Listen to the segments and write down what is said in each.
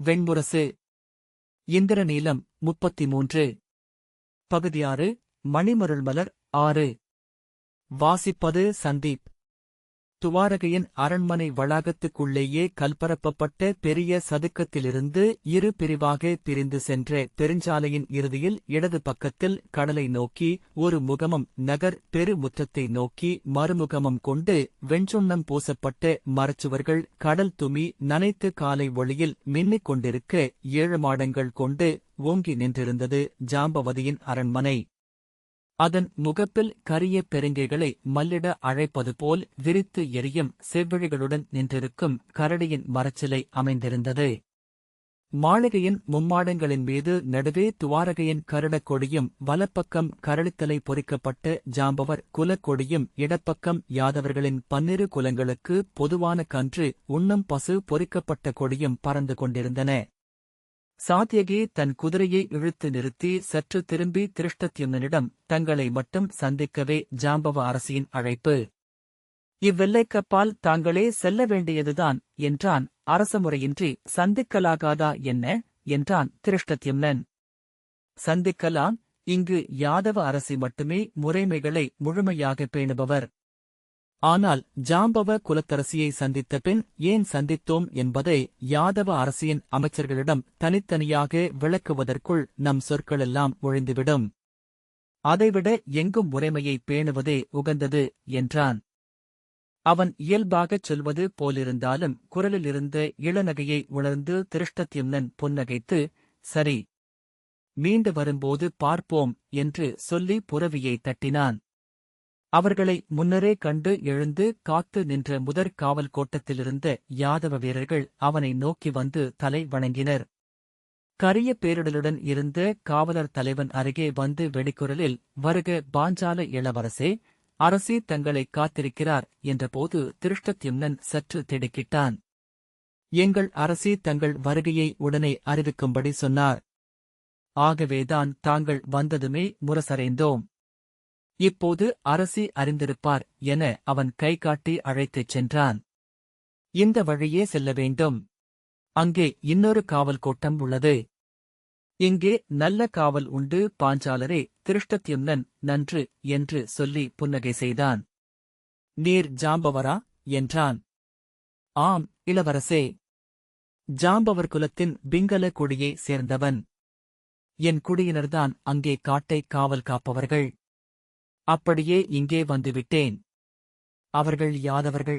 வெண்முரசு. இந்திரநீலம் 33. பகுதி 6. மணிமருள்மலர் 6. வாசிப்பது சந்தீப். துவாரகையின் அரண்மனை வளாகத்துக்குள்ளேயே கல்பரப்பப்பட்ட பெரிய சதுக்கத்திலிருந்து இரு பிரிவாக பிரிந்து சென்ற பெருஞ்சாலையின் இறுதியில் இடது பக்கத்தில் கடலை நோக்கி ஒரு முகமும் நகர் பெரு முற்றத்தை நோக்கி மறுமுகமும் கொண்டு வெண்சுண்ணம் பூசப்பட்ட மரச்சுவர்கள் கடல் துமி நனைத்து காலை ஒளியில் மின்னிக் கொண்டிருக்க 7 மாடங்கள் கொண்டு ஓங்கி நின்றிருந்தது ஜாம்பவதியின் அரண்மனை. அதன் முகப்பில் கரிய பெருங்கைகளை மல்லிட அழைப்பது போல் விரித்து எரியும் செவ்விழிகளுடன் நின்றிருக்கும் கரடியின் மரச்சிலை அமைந்திருந்தது. மாளிகையின் மும்மாடங்களின் மீது நடுவே துவாரகையின் கருடக் கொடியும் வலப்பக்கம் கரளித்தலை பொறிக்கப்பட்ட ஜாம்பவர் குலக் கொடியும் இடப்பக்கம் யாதவர்களின் 12 குலங்களுக்கு பொதுவான கன்று உண்ணும் பசு பொறிக்கப்பட்ட கொடியும் பறந்து கொண்டிருந்தன. சாத்யகி தன் குதிரையை இழுத்து நிறுத்தி சற்று திரும்பி திருஷ்டத்யும்னனிடம் தங்களை மட்டும் சந்திக்கவே ஜாம்பவ அரசியின் அழைப்பு. இவ்வெல்லைக்கப்பால் தாங்களே செல்ல வேண்டியதுதான் என்றான். அரசமுறையின்றி சந்திக்கலாகாதா என்ன என்றான் திருஷ்டத்யும்னன். சந்திக்கலாம். இங்கு யாதவ அரசி மட்டுமே முறைமைகளை முழுமையாக பேணுபவர். ஆனால் ஜாம்பவ குலத்தரசியை சந்தித்த பின் ஏன் சந்தித்தோம் என்பதை யாதவ அரசியின் அமைச்சர்களிடம் தனித்தனியாக விளக்குவதற்குள் நம் சொற்களெல்லாம் ஒழிந்துவிடும். அதைவிட எங்கும் முறைமையை பேணுவதே உகந்தது என்றான். அவன் இயல்பாகச் சொல்வது போலிருந்தாலும் குரலிலிருந்த இளநகையை உணர்ந்து திருஷ்டத்யும்னன் புன்னகைத்து, சரி, மீண்டு வரும்போது பார்ப்போம் என்று சொல்லி புரவியை தட்டினான். அவர்களை முன்னரே கண்டு எழுந்து காத்து நின்ற முதற் காவல் கோட்டத்திலிருந்த யாதவ வீரர்கள் அவனை நோக்கி வந்து தலை வணங்கினர். கரிய பேரிடலுடன் இருந்த காவலர் தலைவன் அருகே வந்து வெடிக்குரலில், வருக பாஞ்சால இளவரசே, அரசி தங்களை காத்திருக்கிறார் என்றபோது திருஷ்டத்யும்னன் சற்று திடுக்கிட்டான். எங்கள் அரசி தங்கள் வருகையை உடனே அறிவிக்கும்படி சொன்னார். ஆகவேதான் தாங்கள் வந்ததுமே முரசறைந்தோம். இப்போது அரசி அறிந்திருப்பார் என அவன் கைகாட்டி அழைத்துச் சென்றான். இந்த வழியே செல்ல வேண்டும். அங்கே இன்னொரு காவல் கோட்டம் உள்ளது. இங்கே நல்ல காவல் உண்டு பாஞ்சாலரே. திருஷ்டத்யும்னன் நன்று என்று சொல்லி புன்னகை செய்தான். நீர் ஜாம்பவரா என்றான். ஆம் இளவரசே. ஜாம்பவர் குலத்தின் பிங்கல குடியை சேர்ந்தவன். என் குடியினர்தான் அங்கே காட்டை காவல் காப்பவர்கள். அப்படியே இங்கே வந்துவிட்டேன். அவர்கள் யாதவர்கள்?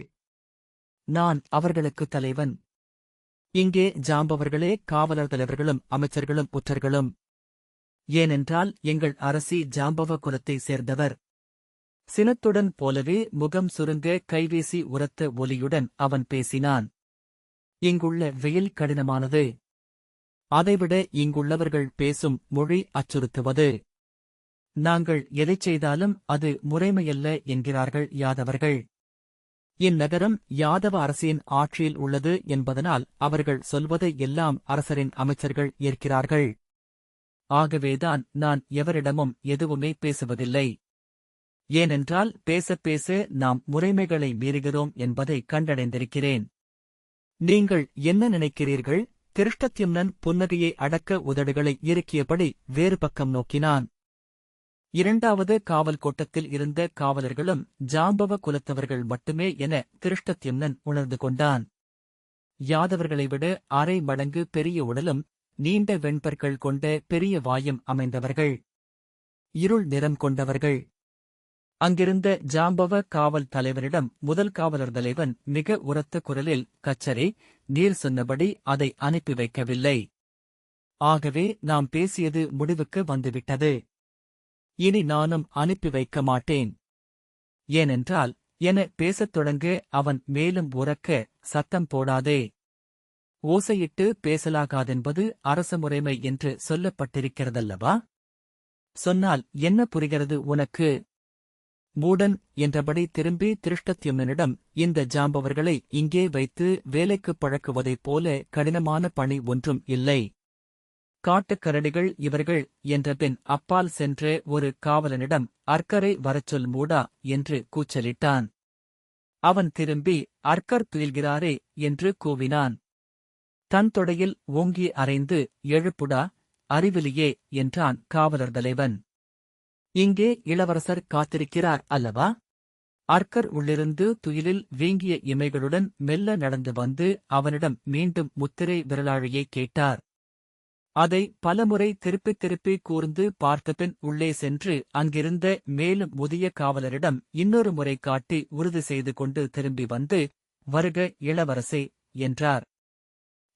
நான் அவர்களுக்கு தலைவன். இங்கே ஜாம்பவர்களே காவலர் தலைவர்களும் அமைச்சர்களும் புற்றர்களும். ஏனென்றால் எங்கள் அரசி ஜாம்பவ குலத்தை சேர்ந்தவர். சினத்துடன் போலவே முகம் சுருங்க கைவீசி உரத்த ஒலியுடன் அவன் பேசினான். இங்குள்ள வெயில் கடினமானது. அதைவிட இங்குள்ளவர்கள் பேசும் மொழி அச்சுறுத்துவது. நாங்கள் எதைச் செய்தாலும் அது முறைமையல்ல என்கிறார்கள் யாதவர்கள். இந்நகரம் யாதவ அரசியின் ஆட்சியில் உள்ளது என்பதனால் அவர்கள் சொல்வதை எல்லாம் அரசரின் அமைச்சர்கள் ஏற்கிறார்கள். ஆகவேதான் நான் எவரிடமும் எதுவுமே பேசுவதில்லை. ஏனென்றால் பேச பேச நாம் முறைமைகளை மீறுகிறோம் என்பதை கண்டடைந்திருக்கிறேன். நீங்கள் என்ன நினைக்கிறீர்கள்? திருஷ்டத்யும்னன் புன்னகையை அடக்க உதடுகளை இறுக்கியபடி வேறு பக்கம் நோக்கினான். 2வது காவல் கோட்டத்தில் இருந்த காவலர்களும் ஜாம்பவ குலத்தவர்கள் மட்டுமே என திருஷ்டத்யும்னன் உணர்ந்து கொண்டான். யாதவர்களை விட 1/2 மடங்கு பெரிய உடலும் நீண்ட வெண்பற்கள் கொண்ட பெரிய வாயும் அமைந்தவர்கள். இருள் நிறம் கொண்டவர்கள். அங்கிருந்த ஜாம்பவ காவல் தலைவரிடம் முதல் காவலர் தலைவன் மிக உரத்த குரலில், கச்சரே, நீர் சொன்னபடி அதை அனுப்பி வைக்கவில்லை. ஆகவே நாம் பேசியது முடிவுக்கு வந்துவிட்டது. இனி நானும் அனுப்பி வைக்க மாட்டேன். ஏனென்றால் என பேசத் தொடங்க அவன் மேலும் உரக்க, சத்தம் போடாதே. ஓசையிட்டு பேசலாகாதென்பது அரச முறைமை என்று சொல்லப்பட்டிருக்கிறதல்லவா? சொன்னால் என்ன புரிகிறது உனக்கு? மூடன் என்றபடி திரும்பி திருஷ்டத்யும்னனிடம், இந்த ஜாம்பவர்களை இங்கே வைத்து வேலைக்குப் பழக்குவதைப் போல கடினமான பணி ஒன்றும் இல்லை. காட்டுக்கரடிகள் இவர்கள் என்றபின் அப்பால் சென்ற ஒரு காவலனிடம், அர்க்கரை வரச்சொல் மூடா என்று கூச்சலிட்டான். அவன் திரும்பி, அர்க்கர் துயில்கிறாரே என்று கூவினான். தன் தொடையில் ஓங்கி அறைந்து, எழுப்புடா, அறிவிலியே என்றான் காவலர் தலைவன். இங்கே இளவரசர் காத்திருக்கிறார் அல்லவா? அர்க்கர் உள்ளிருந்து துயிலில் வீங்கிய இமைகளுடன் மெல்ல நடந்து வந்து அவனிடம் மீண்டும் முத்திரை விரலாழியைக் கேட்டார். அதை பலமுறை திருப்பித் திருப்பி கூர்ந்து பார்த்தபின் உள்ளே சென்று அங்கிருந்த மேலும் முதிய காவலரிடம் இன்னொரு முறை காட்டி உறுதி செய்து கொண்டு திரும்பி வந்து, வருக இளவரசே என்றார்.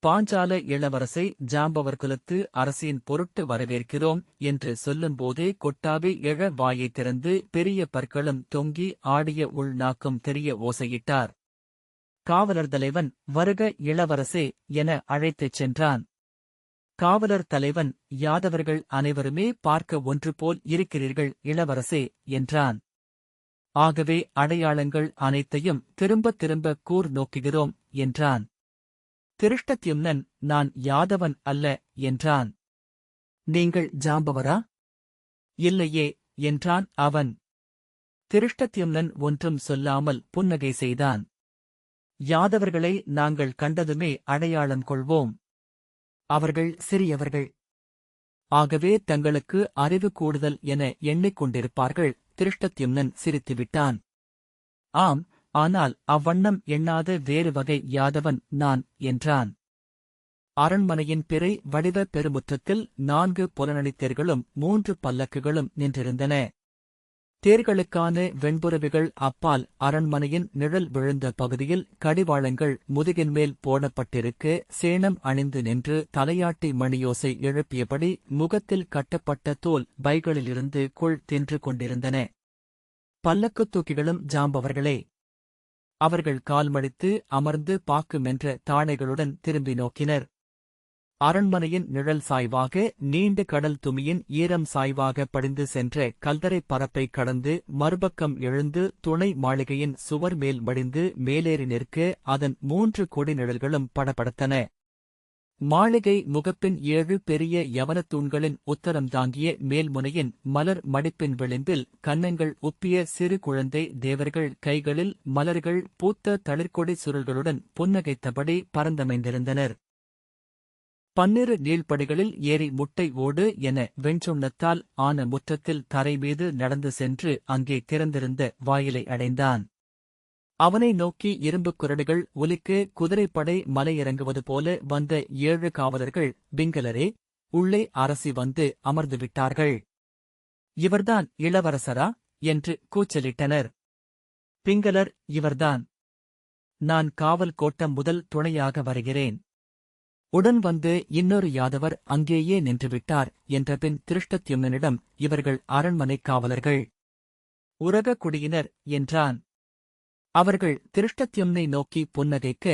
பாஞ்சால இளவரசை ஜாம்பவர் குலத்து அரசின் பொருட்டு வரவேற்கிறோம் என்று சொல்லும்போதே கொட்டாவி எழ வாயைத் திறந்து பெரிய பற்களும் தொங்கி ஆடிய உள்நாக்கும் தெரிய ஓசையிட்டார். காவலர் தலைவன் வருக இளவரசே என அழைத்துச் சென்றான். காவலர் தலைவன், யாதவர்கள் அனைவருமே பார்க்க ஒன்று போல் இருக்கிறீர்கள் இளவரசே என்றான். ஆகவே அடையாளங்கள் அனைத்தையும் திரும்பத் திரும்ப கூர் நோக்குகிறோம் என்றான். திருஷ்டத்யும்னன், நான் யாதவன் அல்ல என்றான். நீங்கள் ஜாம்பவரா? இல்லையே என்றான் அவன். திருஷ்டத்யும்னன் ஒன்றும் சொல்லாமல் புன்னகை செய்தான். யாதவர்களை நாங்கள் கண்டதுமே அடையாளம் கொள்வோம். அவர்கள் சிறியவர்கள். ஆகவே தங்களுக்கு அறிவு கூடுதல் என எண்ணிக்கொண்டிருப்பார்கள். திருஷ்டத்யும்னன் சிரித்துவிட்டான். ஆம், ஆனால் அவ்வண்ணம் எண்ணாத வேறு வகை யாதவன் நான் என்றான். அரண்மனையின் பிறை வடிவ பெருமுற்றத்தில் 4 புலனணித் தேர்களும் 3 பல்லக்குகளும் நின்றிருந்தன. தேர்களுக்கான வெண்புறவிகள் அப்பால் அரண்மனையின் நிழல் விழுந்த பகுதியில் கடிவாளங்கள் முதுகின்மேல் போடப்பட்டிருக்க சேணம் அணிந்து நின்று தலையாட்டி மணியோசை எழுப்பியபடி முகத்தில் கட்டப்பட்ட தோல் பைகளிலிருந்து குள் தின்று கொண்டிருந்தன. பல்லக்குத் தூக்கிகளும் ஜாம்பவர்களே. அவர்கள் கால்மடித்து அமர்ந்து பாக்குமென்ற தாணைகளுடன் திரும்பி நோக்கினர். அரண்மனையின் நிழல் சாய்வாக நீண்ட கடல் துமியின் ஈரம் சாய்வாக படிந்து சென்ற கல்தரை பரப்பை கடந்து மறுபக்கம் எழுந்து துணை மாளிகையின் சுவர் மேல் மடிந்து மேலேறி நிற்க அதன் 3 கொடி நிழல்களும் படபடத்தன. மாளிகை முகப்பின் 7 பெரிய யவனத்தூண்களின் உத்தரம் தாங்கிய மேல்முனையின் மலர் மடிப்பின் விளிம்பில் கன்னங்கள் உப்பிய சிறு குழந்தை தேவர்கள் கைகளில் மலர்கள் பூத்த தளிர்கொடி சுருள்களுடன் புன்னகைத்தபடி பரந்தமைந்திருந்தனர். 12 நீள்படிகளில் ஏறி முட்டை ஓடு என வெண்சுண்ணத்தால் ஆன முற்றத்தில் தரை மீது நடந்து சென்று அங்கே திறந்திருந்த வாயிலை அடைந்தான். அவனை நோக்கி இரும்புக் குரடுகள் ஒலிக்க குதிரைப்படை மலையிறங்குவது போல வந்த 7 காவலர்கள், பிங்களரே, உள்ளே அரசி வந்து அமர்ந்துவிட்டார்கள். இவர்தான் இளவரசரா என்று கூச்சலிட்டனர். பிங்களர், இவர்தான். நான் காவல் கோட்டம் முதல் துணையாக வருகிறேன். உடன் வந்து இன்னொரு யாதவர் அங்கேயே நின்றுவிட்டார் என்றபின் திருஷ்டத்யும்னனிடம், இவர்கள் அரண்மனைக் காவலர்கள், உரக குடியினர் என்றான். அவர்கள் திருஷ்டத்யும்னை நோக்கி புன்னகைக்க,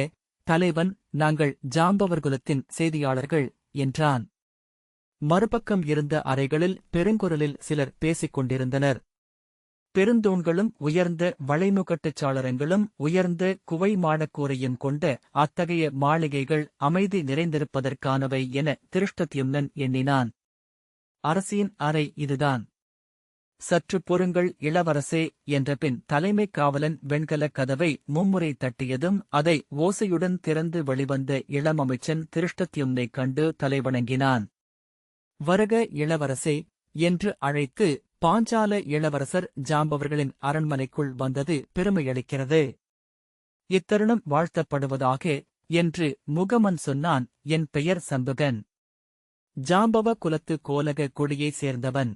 தலைவன், நாங்கள் ஜாம்பவர்குலத்தின் செய்தியாளர்கள் என்றான். மறுபக்கம் இருந்த அறைகளில் பெருங்குரலில் சிலர் பேசிக் கொண்டிருந்தனர். பெருந்தூண்களும் உயர்ந்த வளைமுகட்டுச் சாளரங்களும் உயர்ந்த குவை மாடக்கூரையும் கொண்ட அத்தகைய மாளிகைகள் அமைதி நிறைந்திருப்பதற்கானவை என திருஷ்டத்யும்னன் எண்ணினான். அரசியின் அறை இதுதான். சற்று பொறுங்கள் இளவரசே என்றபின் தலைமைக் காவலன் வெண்கலக் கதவை மும்முறை தட்டியதும் அதை ஓசையுடன் திறந்து வெளிவந்த இளமமைச்சன் திருஷ்டத்யும்னைக் கண்டு தலைவணங்கினான். வருக இளவரசே என்று அழைத்து, பாஞ்சால இளவரசர் ஜாம்பவர்களின் அரண்மனைக்குள் வந்தது பெருமையளிக்கிறது. இத்தருணம் வாழ்த்தப்படுவதாக என்று முகமன் சொன்னான். என் பெயர் சம்புகன். ஜாம்பவ குலத்து கோலக கொடியைச் சேர்ந்தவன்.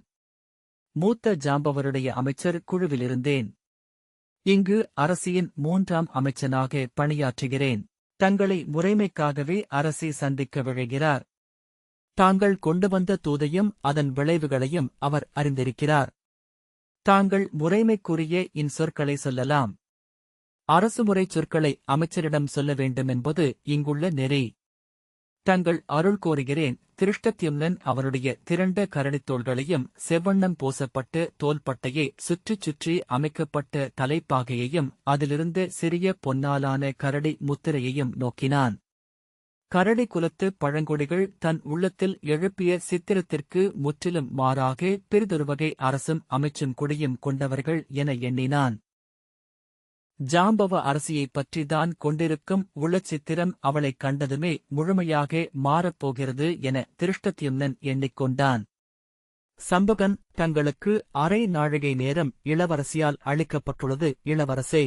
மூத்த ஜாம்பவருடைய அமைச்சர் குழுவிலிருந்தேன். இங்கு அரசியின் 3ஆம் அமைச்சனாக பணியாற்றுகிறேன். தங்களை முறைமைக்காகவே அரசி சந்திக்க விழைகிறார். தாங்கள் கொண்டு வந்த தூதையும் அதன் விளைவுகளையும் அவர் அறிந்திருக்கிறார். தாங்கள் முறைமைக்குரிய இன்சொற்களை சொல்லலாம். அரசுமுறைச் சொற்களை அமைச்சரிடம் சொல்ல வேண்டுமென்பது இங்குள்ள நெறி. தங்கள் அருள் கோருகிறேன். திருஷ்டத்யும்னன் அவருடைய திரண்ட கரணித்தோள்களையும் செவ்வண்ணம் பூசப்பட்டு தோள்பட்டையை சுற்றிச் சுற்றி அமைக்கப்பட்ட தலைப்பாகையையும் அதிலிருந்த சிறிய பொன்னாலான கரடி முத்திரையையும் நோக்கினான். கரடி குலத்து பழங்குடிகள் தன் உள்ளத்தில் எழுப்பிய சித்திரத்திற்கு முற்றிலும் மாறாக பிறிதொருவகை அரசும் அமைச்சும் குடியும் கொண்டவர்கள் என எண்ணினான். ஜாம்பவ அரசியைப் பற்றிதான் கொண்டிருக்கும் உளச்சித்திரம் அவளைக் கண்டதுமே முழுமையாக மாறப்போகிறது என திருஷ்டத்யும்னன் எண்ணிக்கொண்டான். சம்பகன், தங்களுக்கு அரை நாழிகை நேரம் இளவரசியால் அளிக்கப்பட்டுள்ளது இளவரசே.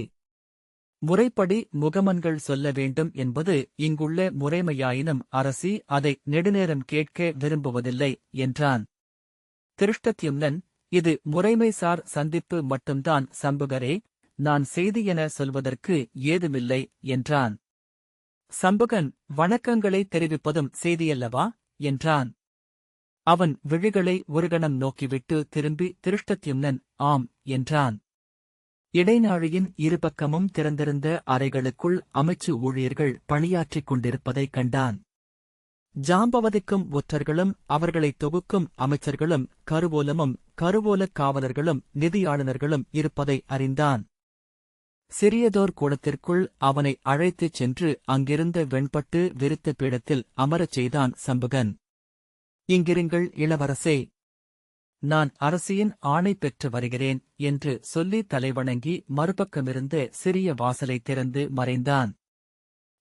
முறைப்படி முகமன்கள் சொல்ல வேண்டும் என்பது இங்குள்ள முறைமையாயினும் அரசி அதை நெடுநேரம் கேட்க விரும்புவதில்லை என்றான். திருஷ்டத்யும்னன், இது முறைமைசார் சந்திப்பு மட்டும்தான் சம்புகரே, நான் செய்தியென சொல்வதற்கு ஏதுமில்லை என்றான். சம்புகன், வணக்கங்களை தெரிவிப்பதும் செய்தியல்லவா என்றான். அவன் விழிகளை ஒருகணம் நோக்கிவிட்டு திரும்பி திருஷ்டத்யும்னன் ஆம் என்றான். இடைநாழியின் இருபக்கமும் திறந்திருந்த அறைகளுக்குள் அமைச்சு ஊழியர்கள் பணியாற்றிக் கொண்டிருப்பதைக் கண்டான். ஜாம்பவதிக்கும் ஒற்றர்களும் அவர்களைத் தொகுக்கும் அமைச்சர்களும் கருவூலமும் கருவூலக் காவலர்களும் நிதியாளுநர்களும் இருப்பதை அறிந்தான். சிறியதோர் கூடத்திற்குள் அவனை அழைத்துச் சென்று அங்கிருந்த வெண்பட்டு விரித்த பீடத்தில் அமரச் செய்தான் சம்புகன். இங்கிருங்கள் இளவரசே, நான் அரசியின் ஆணை பெற்று வருகிறேன் என்று சொல்லி தலைவணங்கி மறுபக்கமிருந்த சிறிய வாசலை திறந்து மறைந்தான்.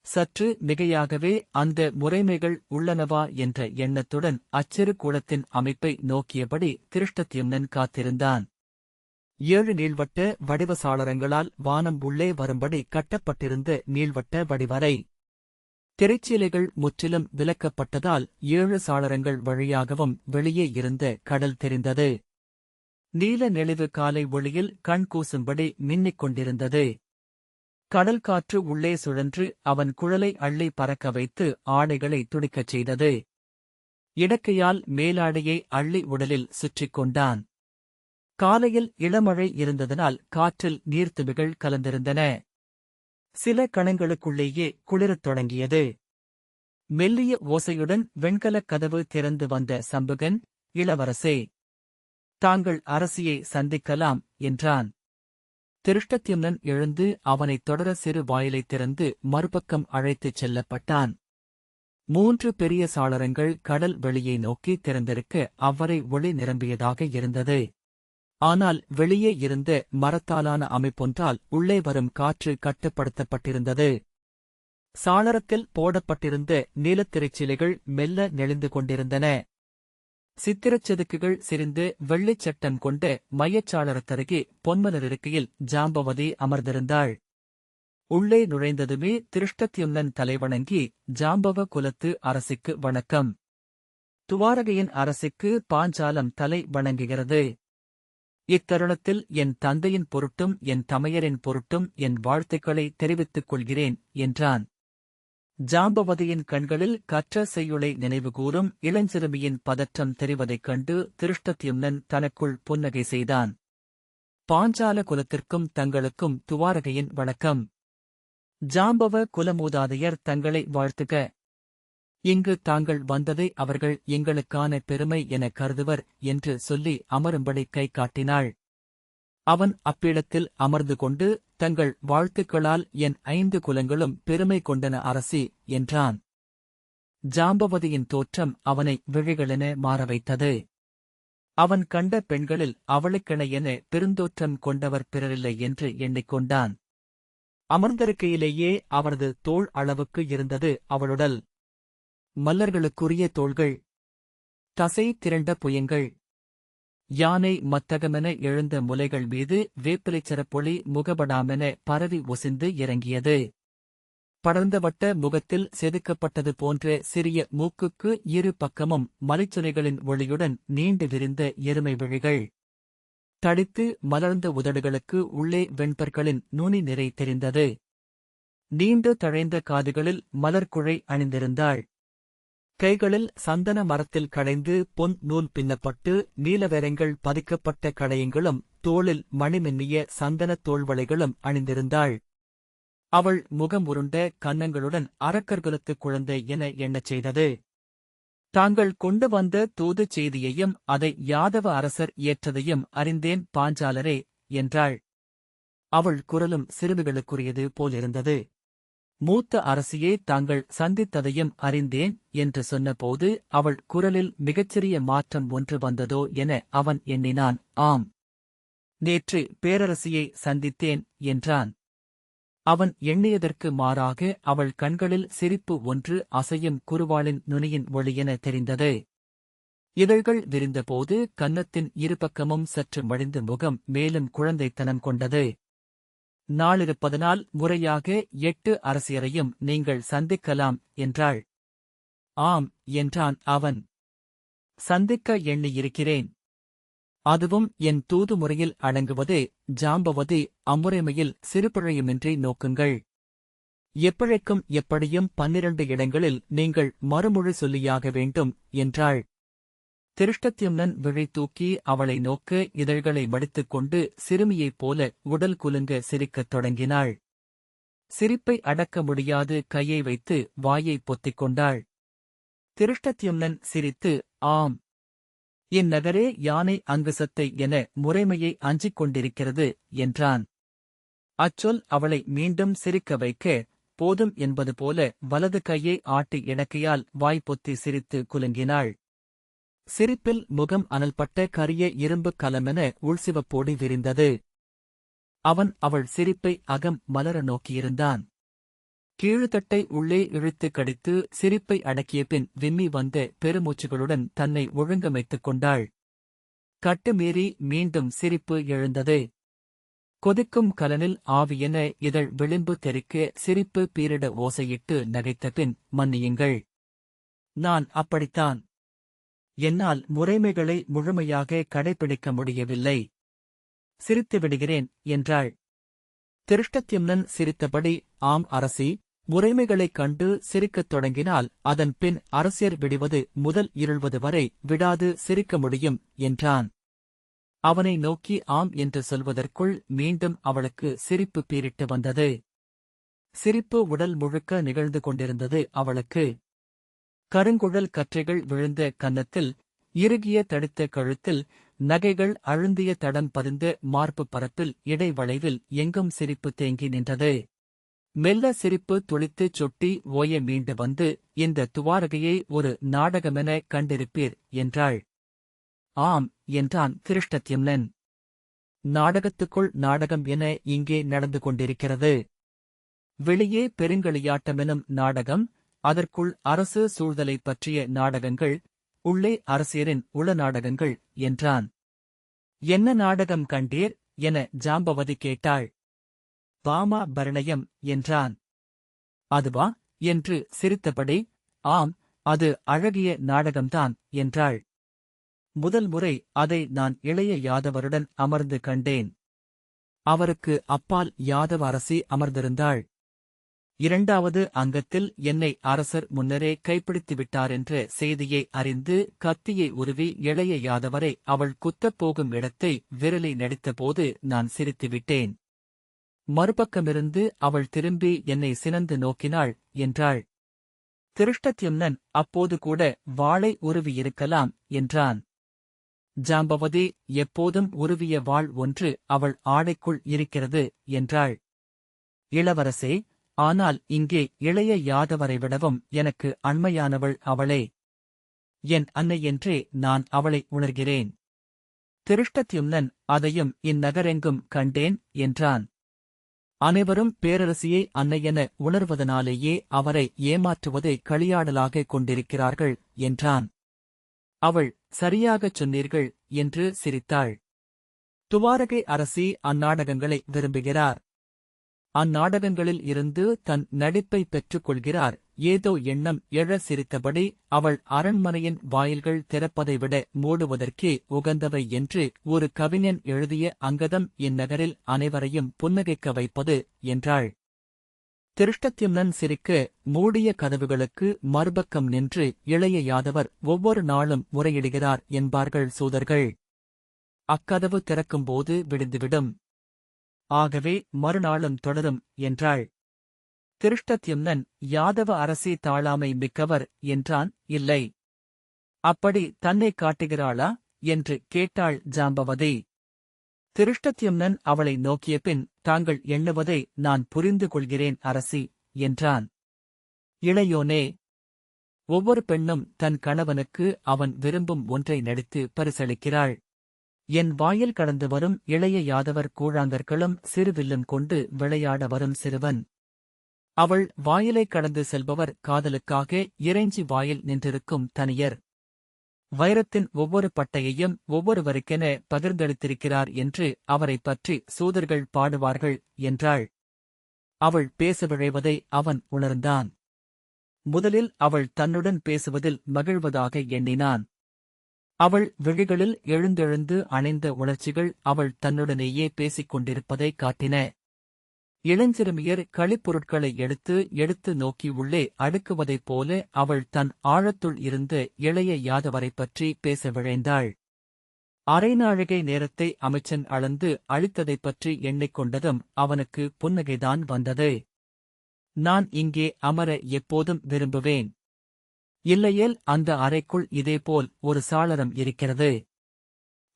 சற்று மிகையாகவே அந்த முறைமைகள் உள்ளனவா என்ற எண்ணத்துடன் அச்சிறு கூடத்தின் அமைப்பை நோக்கியபடி திருஷ்டத்யும்னன் காத்திருந்தான். 7 நீள்வட்ட வடிவ சாளரங்களால் வானம் உள்ளே வரும்படி கட்டப்பட்டிருந்த நீள்வட்ட வடிவறை. திரைச்சீலைகள் முற்றிலும் விலக்கப்பட்டதால் 7 சாளரங்கள் வழியாகவும் வெளியே இருந்த கடல் தெரிந்தது. நீல நெளிவு காலை ஒளியில் கண் கூசும்படி மின்னிக் கொண்டிருந்தது. கடல் காற்று உள்ளே சுழன்று அவன் குழலை அள்ளி பறக்க வைத்து ஆடைகளை துடிக்கச் செய்தது. இடக்கையால் மேலாடையை அள்ளி உடலில் சுற்றிக் கொண்டான். காலையில் இளமழை இருந்ததனால் காற்றில் நீர்த்துளிகள் கலந்திருந்தன. சில கணங்களுக்குள்ளேயே குளிரத் தொடங்கியது. மெல்லிய ஓசையுடன் வெண்கலக் கதவு திறந்து வந்த சம்புகன், இளவரசே, தாங்கள் அரசியை சந்திக்கலாம் என்றான். திருஷ்டத்யும்னன் எழுந்து அவனைத் தொடர சிறு வாயிலைத் திறந்து மறுபக்கம் அழைத்துச் செல்லப்பட்டான். 3 பெரிய சாளரங்கள் கடல் வெளியை நோக்கி திறந்திருக்க அவ்வரை ஒளி நிரம்பியதாக இருந்தது. ஆனால் வெளியே இருந்த மரத்தாலான அமைப்பொன்றால் உள்ளே வரும் காற்று கட்டுப்படுத்தப்பட்டிருந்தது. சாளரத்தில் போடப்பட்டிருந்த நீலத்திரைச்சிலைகள் மெல்ல நெளிந்து கொண்டிருந்தன. சித்திரச் செதுக்குகள் சிரிந்து வெள்ளிச் சட்டம் கொண்ட மையச்சாளரத்தருகே பொன்மலர் இருக்கையில் ஜாம்பவதி அமர்ந்திருந்தாள். உள்ளே நுழைந்ததுமே திருஷ்டத்யும்னன் தலைவணங்கி, ஜாம்பவ குலத்து அரசிக்கு வணக்கம். துவாரகையின் அரசிக்கு பாஞ்சாலம் தலை வணங்குகிறது. இத்தருணத்தில் என் தந்தையின் பொருட்டும் என் தமையரின் பொருட்டும் என் வாழ்த்துக்களை தெரிவித்துக் கொள்கிறேன் என்றான். ஜாம்பவதியின் கண்களில் கற்ற செய்யுளை நினைவுகூரும் இளஞ்சிறுமியின் பதற்றம் தெரிவதைக் கண்டு திருஷ்டத்யும்னன் தனக்குள் புன்னகை செய்தான். பாஞ்சால குலத்திற்கும் தங்களுக்கும் துவாரகையின் வணக்கம். ஜாம்பவ குலமூதாதையர் தங்களை வாழ்த்துக. இங்கு தாங்கள் வந்ததை அவர்கள் எங்களுக்கான பெருமை என கருதுவர் என்று சொல்லி அமரும்படி கை காட்டினாள். அவன் அப்பீடத்தில் அமர்ந்து கொண்டு, தங்கள் வாழ்த்துக்களால் என் 5 குலங்களும் பெருமை கொண்டன அரசி என்றான். ஜாம்பவதியின் தோற்றம் அவனை விழிகளென மாற வைத்தது. அவன் கண்ட பெண்களில் அவளுக்கென பெருந்தோற்றம் கொண்டவர் பிறரில்லை என்று எண்ணிக்கொண்டான். அமர்ந்திருக்கையிலேயே அவரது தோள் அளவுக்கு இருந்தது அவளுடல். மல்லர்களுக்குரிய தோள்கள், தசை திரண்ட புயங்கள், யானை மத்தகமென எழுந்த முலைகள் மீது வேப்பிலைச்சரப்பொளி முகபடாமென பரவி ஒசிந்து இறங்கியது. படர்ந்தவட்ட முகத்தில் செதுக்கப்பட்டது போன்ற சிறிய மூக்குக்கு 2 பக்கமும் மலைச்சுனைகளின் ஒளியுடன் நீண்டு விரிந்த எருமை விழிகள். தடித்து மலர்ந்த உதடுகளுக்கு உள்ளே வெண்பற்களின் நுனி நிறை தெரிந்தது. நீண்டு தழைந்த காதுகளில் மலர்குழை அணிந்திருந்தாள். கைகளில் சந்தன மரத்தில் கடைந்து பொன் நூல் பின்னப்பட்டு நீலவேரங்கள் பதிக்கப்பட்ட கடையங்களும் தோளில் மணிமென்னிய சந்தனத் தோள்வளைகளும் அணிந்திருந்தாள். அவள் முகம் உருண்ட கன்னங்களுடன் அரக்கர்குலத்துக் குழந்தை என எண்ணச் செய்தது. தாங்கள் கொண்டு வந்த தூதுச் செய்தியையும் அதை யாதவ அரசர் ஏற்றதையும் அறிந்தேன் பாஞ்சாலரே என்றாள். அவள் குரலும் சிறுமிகளுக்குரியது போலிருந்தது. மூத்த அரசியே தாங்கள் சந்தித்ததையும் அறிந்தேன் என்று சொன்னபோது அவள் குரலில் மிகச்சிறிய மாற்றம் ஒன்று வந்ததோ என அவன் எண்ணினான். ஆம், நேற்று பேரரசியை சந்தித்தேன் என்றான். அவன் எண்ணியதற்கு மாறாக அவள் கண்களில் சிரிப்பு ஒன்று அசையும் குருவாளின் நுனியின் ஒளியென தெரிந்தது. இதழ்கள் விரிந்தபோது கன்னத்தின் இருபக்கமும் சற்று மடிந்த முகம் மேலும் குழந்தைத்தனம் கொண்டது. நாளிருப்பதனால் முறையாக 8 அரசியரையும் நீங்கள் சந்திக்கலாம் என்றாள். ஆம் என்றான் அவன். சந்திக்க எண்ணியிருக்கிறேன். அதுவும் என் தூது முறையில் அடங்குவதே. ஜாம்பவதி, அம்முறைமையில் சிறுபிழையுமின்றி நோக்குங்கள். எப்பிழைக்கும் எப்படியும் 12 இடங்களில் நீங்கள் மறுமொழி சொல்லியாக வேண்டும் என்றாள். திருஷ்டத்யும்னன் விழி தூக்கி அவளை நோக்க இதழ்களை மடித்துக் கொண்டு சிறுமியைப் போல உடல் குலுங்க சிரிக்கத் தொடங்கினாள். சிரிப்பை அடக்க முடியாது கையை வைத்து வாயை பொத்திக் கொண்டாள். திருஷ்டத்யும்னன் சிரித்து, ஆம், இந்நகரே யானை அங்குசத்தை என முறைமையை அஞ்சிக் கொண்டிருக்கிறது என்றான். அச்சொல் அவளை மீண்டும் சிரிக்க வைக்க, போதும் என்பது போல வலது கையை ஆட்டி இடக்கையால் வாய்ப்பொத்தி சிரித்து குலுங்கினாள். சிரிப்பில் முகம் அனல்பட்ட கரிய இரும்புக் கலமென உள்சிவப்போடி விரிந்தது. அவன் அவள் சிரிப்பை அகம் மலர நோக்கியிருந்தான். கீழுதட்டை உள்ளே இழுத்து கடித்து சிரிப்பை அடக்கிய பின் விம்மி வந்த பெருமூச்சுகளுடன் தன்னை ஒழுங்கமைத்துக் கொண்டாள். கட்டுமீறி மீண்டும் சிரிப்பு எழுந்தது. கொதிக்கும் கலனில் ஆவியென இதழ் விளிம்பு தெறிக்க சிரிப்பு பீரிட ஓசையிட்டு நகைத்த பின், மன்னியுங்கள், நான் அப்படித்தான். என்னால் முறைமைகளை முழுமையாக கடைபிடிக்க முடியவில்லை. சிரித்து விடுகிறேன் என்றாள். திருஷ்டத்யும்னன் சிரித்தபடி, ஆம் அரசி, முறைமைகளைக் கண்டு சிரிக்கத் தொடங்கினால் அதன் பின் அரசியர் விடுவது முதல் இருள்வது வரை விடாது சிரிக்க முடியும் என்றான். அவனை நோக்கி ஆம் என்று சொல்வதற்குள் மீண்டும் அவளுக்கு சிரிப்பு பீரிட்டு வந்தது. சிரிப்பு உடல் முழுக்க நிகழ்ந்து கொண்டிருந்தது அவளுக்கு. கருங்குழல் கற்றைகள் விழுந்த கன்னத்தில், இறுகிய தடித்த கழுத்தில், நகைகள் அழுந்திய தடம் பதிந்த மார்புப் பரப்பில் இடைவளைவில் எங்கும் சிரிப்பு தேங்கி நின்றது. மெல்ல சிரிப்பு துளித்துச் சொட்டி ஓய மீண்டு வந்து, இந்த துவாரகையை ஒரு நாடகமென கண்டிருப்பீர் என்றாள். ஆம் என்றான் திருஷ்டத்யும்னன். நாடகத்துக்குள் நாடகம் என இங்கே நடந்து கொண்டிருக்கிறது. வெளியே பெருங்களியாட்டமெனும் நாடகம், அதற்குள் அரசு சூழ்தலைப் பற்றிய நாடகங்கள், உள்ளே அரசியரின் உள நாடகங்கள் என்றான். என்ன நாடகம் கண்டீர் என ஜாம்பவதி கேட்டாள். வாமா பரணயம் என்றான். அதுவா என்று சிரித்தபடி, ஆம், அது அழகிய நாடகம்தான் என்றாள். முதல் முறை அதை நான் இளைய யாதவருடன் அமர்ந்து கண்டேன். அவருக்கு அப்பால் யாதவ அரசி அமர்ந்திருந்தாள். 2வது அங்கத்தில் என்னை அரசர் முன்னரே கைப்பிடித்துவிட்டாரென்ற செய்தியை அறிந்து கத்தியை உருவி இளைய யாதவரை அவள் குத்தப் போகும் இடத்தை விரலி நடித்தபோது நான் சிரித்துவிட்டேன். மறுபக்கமிருந்து அவள் திரும்பி என்னை சினந்து நோக்கினாள் என்றாள். திருஷ்டத்யும்னன் அப்போது கூட வாளை உருவியிருக்கலாம் என்றான். ஜாம்பவதி, எப்போதும் உருவிய வாள் ஒன்று அவள் ஆடைக்குள் இருக்கிறது என்றாள். இளவரசே, ஆனால் இங்கே இளைய யாதவரை விடவும் எனக்கு அண்மையானவள் அவளே. என் அன்னை என்றே நான் அவளை உணர்கிறேன். திருஷ்டத்யும்னன் அதையும் இந்நகரெங்கும் கண்டேன் என்றான். அனைவரும் பேரரசியை அன்னையென உணர்வதனாலேயே அவரை ஏமாற்றுவதை களியாடலாகக் கொண்டிருக்கிறார்கள் என்றான். அவள், சரியாகச் சொன்னீர்கள் என்று சிரித்தாள். துவாரகை அரசி அந்நாடகங்களை விரும்புகிறார். அந்நாடகங்களில் இருந்து தன் நடிப்பை பெற்றுக் கொள்கிறார். ஏதோ எண்ணம் எழ சிரித்தபடி, அவள் அரண்மனையின் வாயில்கள் திறப்பதை விட மூடுவதற்கே உகந்தவை என்று ஒரு கவிஞன் எழுதிய அங்கதம் இந்நகரில் அனைவரையும் புன்னகைக்க வைப்பது என்றாள். திருஷ்டத்யும்னன் சிரிக்க, மூடிய கதவுகளுக்கு மறுபக்கம் நின்று இளைய யாதவர் ஒவ்வொரு நாளும் முறையிடுகிறார் என்பார்கள் சூதர்கள். அக்கதவு திறக்கும்போது விடிந்துவிடும். ஆகவே மறுநாளும் தொடரும் என்றாள். திருஷ்டத்யும்னன், யாதவ அரசி தாழாமை மிக்கவர் என்றான். இல்லை. அப்படி தன்னை காட்டுகிறாளா என்று கேட்டாள் ஜாம்பவதி. திருஷ்டத்யும்னன் அவளை நோக்கிய பின், தாங்கள் எண்ணுவதை நான் புரிந்து கொள்கிறேன் அரசி என்றான். இளையோனே, ஒவ்வொரு பெண்ணும் தன் கணவனுக்கு அவன் விரும்பும் ஒன்றை நடித்து பரிசளிக்கிறாள். என் வாயில் கடந்து வரும் இளைய யாதவர் கூழாங்கற்களும் சிறுவில்லும் கொண்டு விளையாட வரும் சிறுவன். அவள் வாயிலை கடந்து செல்பவர் காதலுக்காக இறைஞ்சி வாயில் நின்றிருக்கும் தனியர். வைரத்தின் ஒவ்வொரு பட்டையையும் ஒவ்வொருவருக்கென பகிர்ந்தளித்திருக்கிறார் என்று அவரைப் பற்றி சூதர்கள் பாடுவார்கள் என்றாள். அவள் பேச விழைவதை அவன் உணர்ந்தான். முதலில் அவள் தன்னுடன் பேசுவதில் மகிழ்வதாக எண்ணினான். அவள் விழிகளில் எழுந்தெழுந்து அணைந்த உணர்ச்சிகள் அவள் தன்னுடனேயே பேசிக் கொண்டிருப்பதைக் காட்டின. இளஞ்சிறுமியர் களிப்பொருட்களை எடுத்து நோக்கி உள்ளே அடுக்குவதைப் போல அவள் தன் ஆழத்துள் இருந்த இளைய யாதவரைப் பற்றி பேச விழைந்தாள். அரை நாழிகை நேரத்தை அமைச்சன் அளந்து அழித்ததைப் பற்றி எண்ணிக்கொண்டதும் அவனுக்கு புன்னகைதான் வந்தது. நான் இங்கே அமர எப்போதும் விரும்புவேன். இல்லையேல் அந்த அறைக்குள் இதேபோல் ஒரு சாளரம் இருக்கிறது.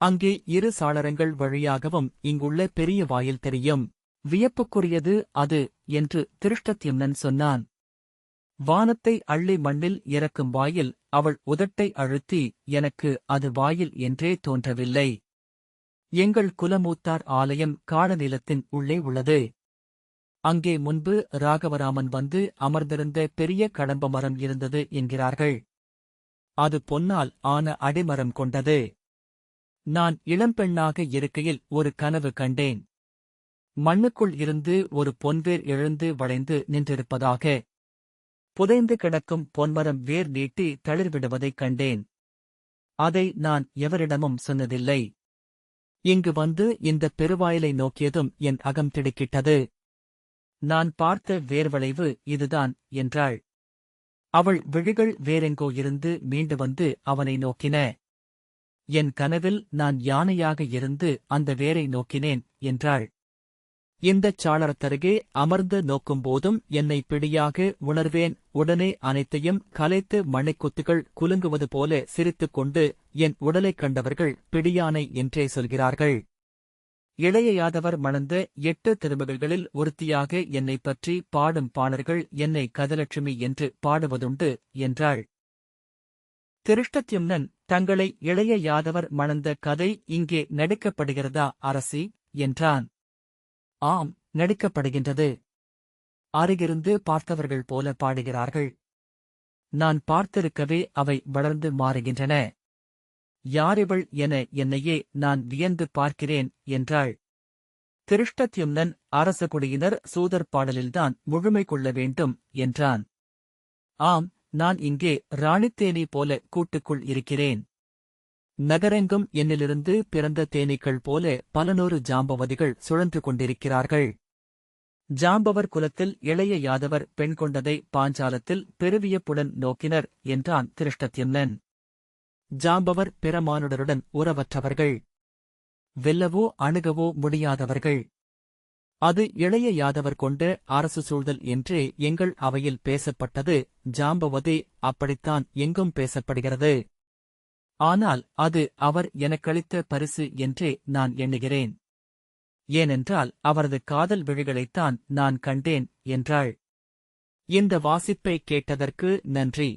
அங்கே 2 சாளரங்கள் வழியாகவும் இங்குள்ள பெரிய வாயில் தெரியும். வியப்புக்குரியது அது என்று திருஷ்டத்யும்னன் சொன்னான். வானத்தை அள்ளி மண்ணில் இறக்கும் வாயில். அவள் உதட்டை அழுத்தி, எனக்கு அது வாயில் என்றே தோன்றவில்லை. எங்கள் குலமூத்தார் ஆலயம் காடநிலத்தின் உள்ளே உள்ளது. அங்கே முன்பு ராகவராமன் வந்து அமர்ந்திருந்த பெரிய கடம்ப மரம் இருந்தது என்கிறார்கள். அது பொன்னால் ஆன அடிமரம் கொண்டது. நான் இளம்பெண்ணாக இருக்கையில் ஒரு கனவு கண்டேன். மண்ணுக்குள் இருந்து ஒரு பொன்வேர் எழுந்து வளைந்து நின்றிருப்பதாக. புதைந்து கிடக்கும் பொன்மரம் வேர் நீட்டி தளிர்விடுவதைக் கண்டேன். அதை நான் எவரிடமும் சொன்னதில்லை. இங்கு வந்து இந்த பெருவாயிலை நோக்கியதும் என் அகம் திடுக்கிட்டது. நான் பார்த்த வேர்வளைவு இதுதான் என்றாள். அவள் விழிகள் வேறெங்கோ இருந்து மீண்டு வந்து அவனை நோக்கின. என் கனவில் நான் யானையாக இருந்து அந்த வேரை நோக்கினேன் என்றாள். இந்தச் சாளரத்தருகே அமர்ந்து நோக்கும்போதும் என்னை பிடியாக உணர்வேன். உடனே அனைத்தையும் கலைத்து மணிக்குத்துகள் குலுங்குவது போல சிரித்துக் கொண்டு என் உடலைக் கண்டவர்கள் பிடியானை என்றே சொல்கிறார்கள். இளைய யாதவர் மணந்த 8 திருமகள்களில் ஒருத்தியாக என்னைப் பற்றி பாடும் பாணர்கள் என்னை கதலட்சுமி என்று பாடுவதுண்டு என்றாள். திருஷ்டத்யும்னன், தங்களை இளைய யாதவர் மணந்த கதை இங்கே நடிக்கப்படுகிறதா அரசி என்றான். ஆம், நடிக்கப்படுகின்றது. அருகிருந்து பார்த்தவர்கள் போல பாடுகிறார்கள். நான் பார்த்திருக்கவே அவை வளர்ந்து மாறுகின்றன. யாரிவள் என என்னையே நான் வியந்து பார்க்கிறேன் என்றாள். திருஷ்டத்யும்னன், அரசகுடியினர் சூதர் பாடலில்தான் முழுமை கொள்ள வேண்டும் என்றான். ஆம், நான் இங்கே ராணித்தேனி போல கூட்டுக்குள் இருக்கிறேன். நகரெங்கும் என்னிலிருந்து பிறந்த தேனீக்கள் போல 11 ஜாம்பவதிகள் சுழன்று கொண்டிருக்கிறார்கள். ஜாம்பவர் குலத்தில் இளைய யாதவர் பெண் கொண்டதை பாஞ்சாலத்தில் பெருவியப்புடன் நோக்கினர் என்றான் திருஷ்டத்யும்னன். ஜாம்பவர் பிற மானுடருடன் உறவற்றவர்கள். வெல்லவோ அணுகவோ முடியாதவர்கள். அது இளைய யாதவர் கொண்ட அரசு சூழ்தல் என்றே எங்கள் அவையில் பேசப்பட்டது. ஜாம்பவதி அப்படித்தான் எங்கும் பேசப்படுகிறது. ஆனால் அது அவர் எனக்களித்த பரிசு என்றே நான் எண்ணுகிறேன். ஏனென்றால் அவரது காதல் விழிகளைத்தான் நான் கண்டேன் என்றாள். இந்த வாசிப்பை கேட்டதற்கு நன்றி.